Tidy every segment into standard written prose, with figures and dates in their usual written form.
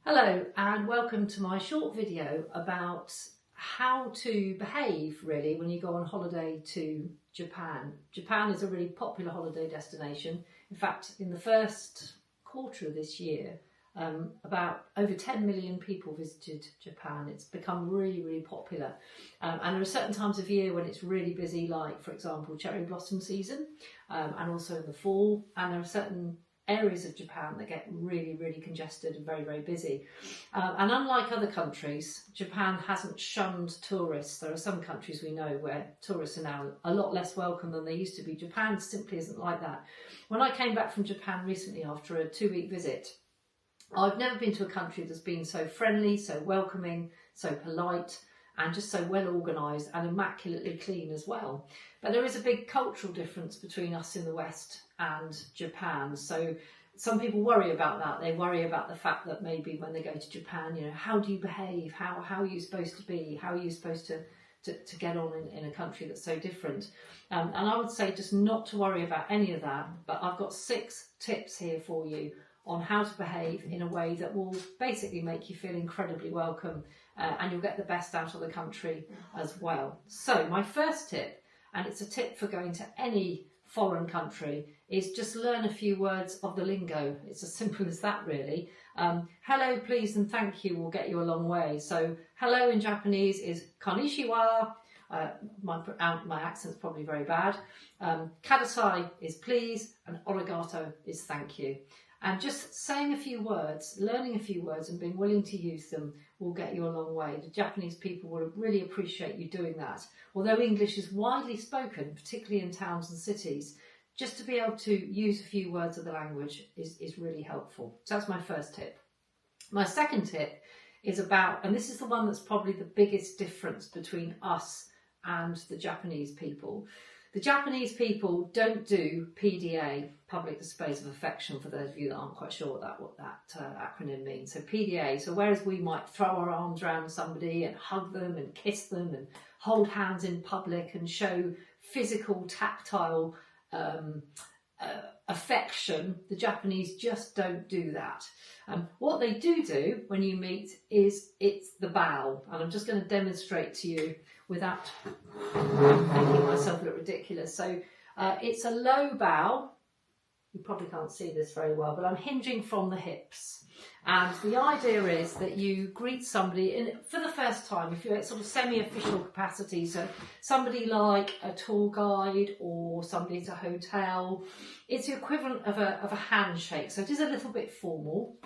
Hello and welcome to my short video about how to behave really when you go on holiday to Japan. Japan is a really popular holiday destination. In fact, in the first quarter of this year, about over 10 million people visited Japan. It's become really popular. And there are certain times of year when it's really busy, like for example cherry blossom season, and also in the fall. And there are certain areas of Japan that get really congested and very busy. And unlike other countries, Japan hasn't shunned tourists. There are some countries we know where tourists are now a lot less welcome than they used to be. Japan simply isn't like that. When I came back from Japan recently after a 2-week visit, I've never been to a country that's been so friendly, so welcoming, so polite, and just so well organised and immaculately clean as well. But there is a big cultural difference between us in the West and Japan. So some people worry about that. They worry about the fact that maybe when they go to Japan, how do you behave? How are you supposed to be? How are you supposed to get on in a country that's so different? And I would say just not to worry about any of that. But I've got 6 tips here for you on how to behave in a way that will basically make you feel incredibly welcome, and you'll get the best out of the country as well. So my first tip, and it's a tip for going to any foreign country, is just learn a few words of the lingo. It's as simple as that really. Hello, please and thank you will get you a long way. So hello in Japanese is konnichiwa. My accent's probably very bad. Kadasai is please, and arigato is thank you. And just saying a few words, learning a few words and being willing to use them will get you a long way. The Japanese people will really appreciate you doing that. Although English is widely spoken, particularly in towns and cities, just to be able to use a few words of the language is really helpful. So that's my first tip. My second tip is about, and this is the one that's probably the biggest difference between us and the Japanese people. The Japanese people don't do PDA, public displays of affection, for those of you that aren't quite sure what that acronym means. So PDA, so whereas we might throw our arms around somebody and hug them and kiss them and hold hands in public and show physical, tactile affection, the Japanese just don't do that. What they do when you meet is it's the bow, and I'm just going to demonstrate to you without making myself look ridiculous. So it's a low bow. You probably can't see this very well, but I'm hinging from the hips. And the idea is that you greet somebody for the first time, if you're at sort of semi-official capacity, so somebody like a tour guide or somebody at a hotel. It's the equivalent of a handshake. So it is a little bit formal,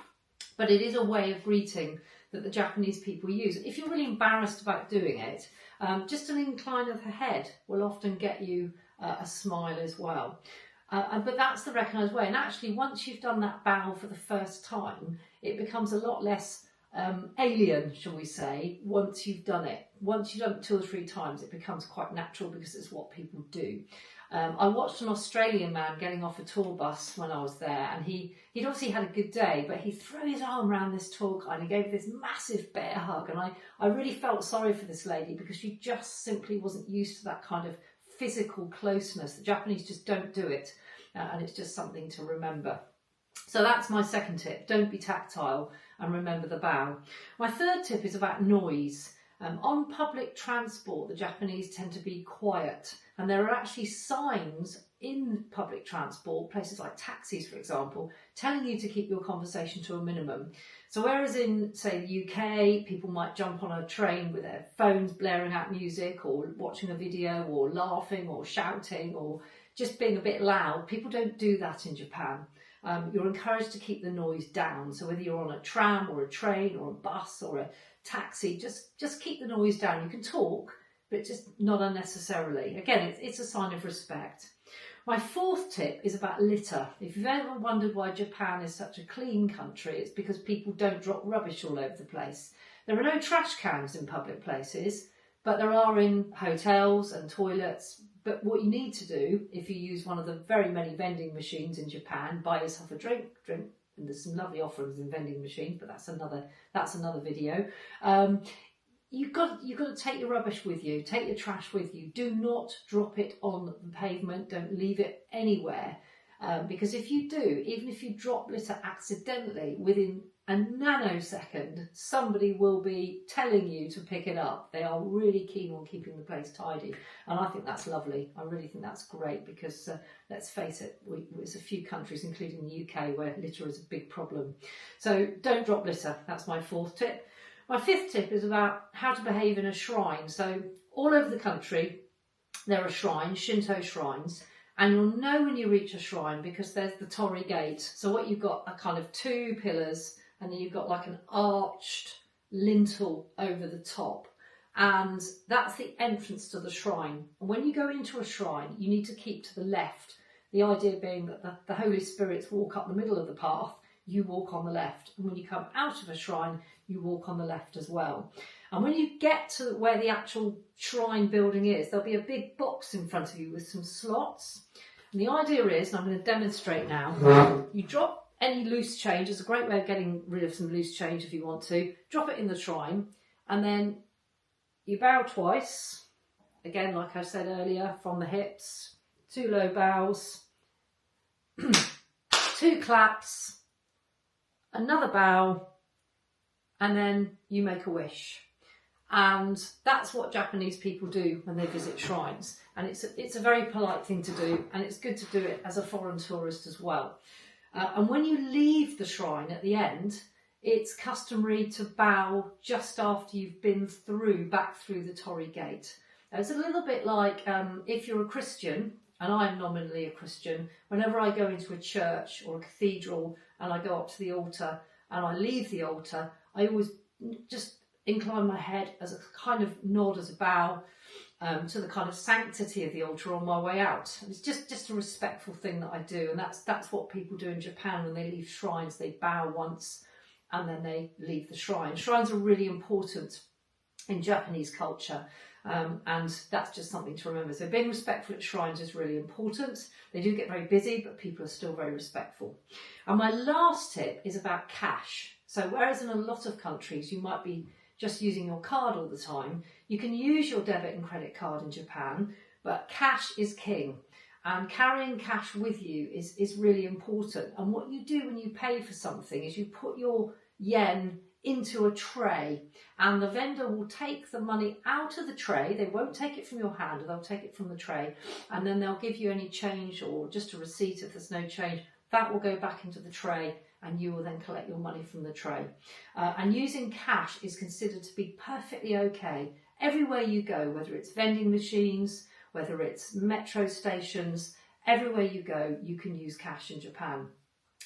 but it is a way of greeting that the Japanese people use. If you're really embarrassed about doing it, just an incline of the head will often get you a smile as well. But that's the recognised way. And actually, once you've done that bow for the first time, it becomes a lot less alien, shall we say, once you've done it. Once you've done it 2 or 3 times, it becomes quite natural because it's what people do. I watched an Australian man getting off a tour bus when I was there, and he'd obviously had a good day, but he threw his arm around this tour guide and he gave this massive bear hug. And I really felt sorry for this lady because she just simply wasn't used to that kind of physical closeness. The Japanese just don't do it, and it's just something to remember. So that's my second tip. Don't be tactile and remember the bow. My third tip is about noise. On public transport, the Japanese tend to be quiet, and there are actually signs in public transport, places like taxis for example, telling you to keep your conversation to a minimum. So whereas in, say, the UK, people might jump on a train with their phones blaring out music or watching a video or laughing or shouting or just being a bit loud, people don't do that in Japan. You're encouraged to keep the noise down. So whether you're on a tram or a train or a bus or a taxi, just keep the noise down. You can talk, but just not unnecessarily. Again, it's a sign of respect. My fourth tip is about litter. If you've ever wondered why Japan is such a clean country, it's because people don't drop rubbish all over the place. There are no trash cans in public places, but there are in hotels and toilets. But what you need to do, if you use one of the very many vending machines in Japan, buy yourself a drink, and there's some lovely offerings in vending machines, but that's another video. You've got to take your rubbish with you, take your trash with you. Do not drop it on the pavement, don't leave it anywhere. Because if you do, even if you drop litter accidentally, within a nanosecond, somebody will be telling you to pick it up. They are really keen on keeping the place tidy, and I think that's lovely. I really think that's great, because let's face it, there's a few countries, including the UK, where litter is a big problem. So don't drop litter. That's my 4th tip. My 5th tip is about how to behave in a shrine. So all over the country there are shrines, Shinto shrines, and you'll know when you reach a shrine because there's the torii gate. So what you've got are kind of 2 pillars, and then you've got like an arched lintel over the top, and that's the entrance to the shrine. And when you go into a shrine, you need to keep to the left. The idea being that the Holy Spirits walk up the middle of the path, you walk on the left. And when you come out of a shrine, you walk on the left as well. And when you get to where the actual shrine building is, there'll be a big box in front of you with some slots. And the idea is, and I'm going to demonstrate now, you drop any loose change. It's a great way of getting rid of some loose change if you want to. Drop it in the shrine, and then you bow twice. Again, like I said earlier, from the hips, 2 low bows, 2 claps, another bow, and then you make a wish. And that's what Japanese people do when they visit shrines. And it's a very polite thing to do, and it's good to do it as a foreign tourist as well. And when you leave the shrine at the end, it's customary to bow just after you've been back through the torii gate. Now, it's a little bit like if you're a Christian, and I'm nominally a Christian, whenever I go into a church or a cathedral and I go up to the altar and I leave the altar, I always just incline my head as a kind of nod, as a bow, to the kind of sanctity of the altar on my way out. It's just a respectful thing that I do, and that's what people do in Japan when they leave shrines. They bow once and then they leave the shrine. Shrines are really important in Japanese culture, and that's just something to remember. So being respectful at shrines is really important. They do get very busy, but people are still very respectful. And my last tip is about cash. So whereas in a lot of countries you might be just using your card all the time, you can use your debit and credit card in Japan, but cash is king. And carrying cash with you is really important. And what you do when you pay for something is you put your yen into a tray, and the vendor will take the money out of the tray. They won't take it from your hand, they'll take it from the tray, and then they'll give you any change or just a receipt if there's no change. That will go back into the tray, and you will then collect your money from the tray. And using cash is considered to be perfectly okay everywhere you go, whether it's vending machines, whether it's metro stations, everywhere you go, you can use cash in Japan.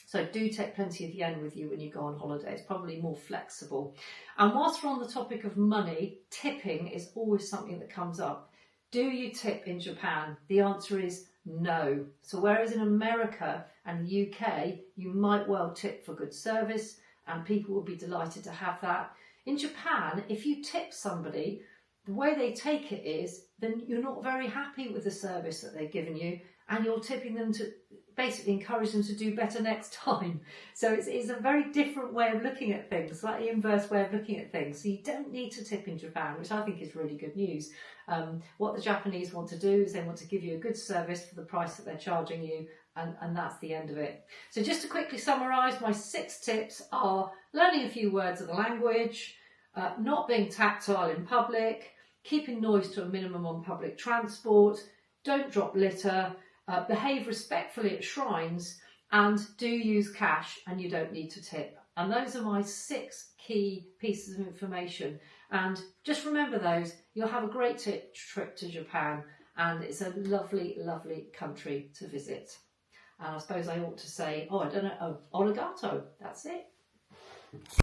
So do take plenty of yen with you when you go on holiday. It's probably more flexible. And whilst we're on the topic of money, tipping is always something that comes up. Do you tip in Japan? The answer is no. So whereas in America and the UK, you might well tip for good service and people will be delighted to have that. In Japan, if you tip somebody, the way they take it is then you're not very happy with the service that they've given you, and you're tipping them to basically encourage them to do better next time. So it's a very different way of looking at things, slightly inverse way of looking at things. So you don't need to tip in Japan, which I think is really good news. What the Japanese want to do is they want to give you a good service for the price that they're charging you, and that's the end of it. So just to quickly summarise, my 6 tips are learning a few words of the language, not being tactile in public, keeping noise to a minimum on public transport, don't drop litter, behave respectfully at shrines, and do use cash, and you don't need to tip. And those are my 6 key pieces of information. And just remember those. You'll have a great trip to Japan, and it's a lovely, lovely country to visit. And I suppose I ought to say, arigato. That's it.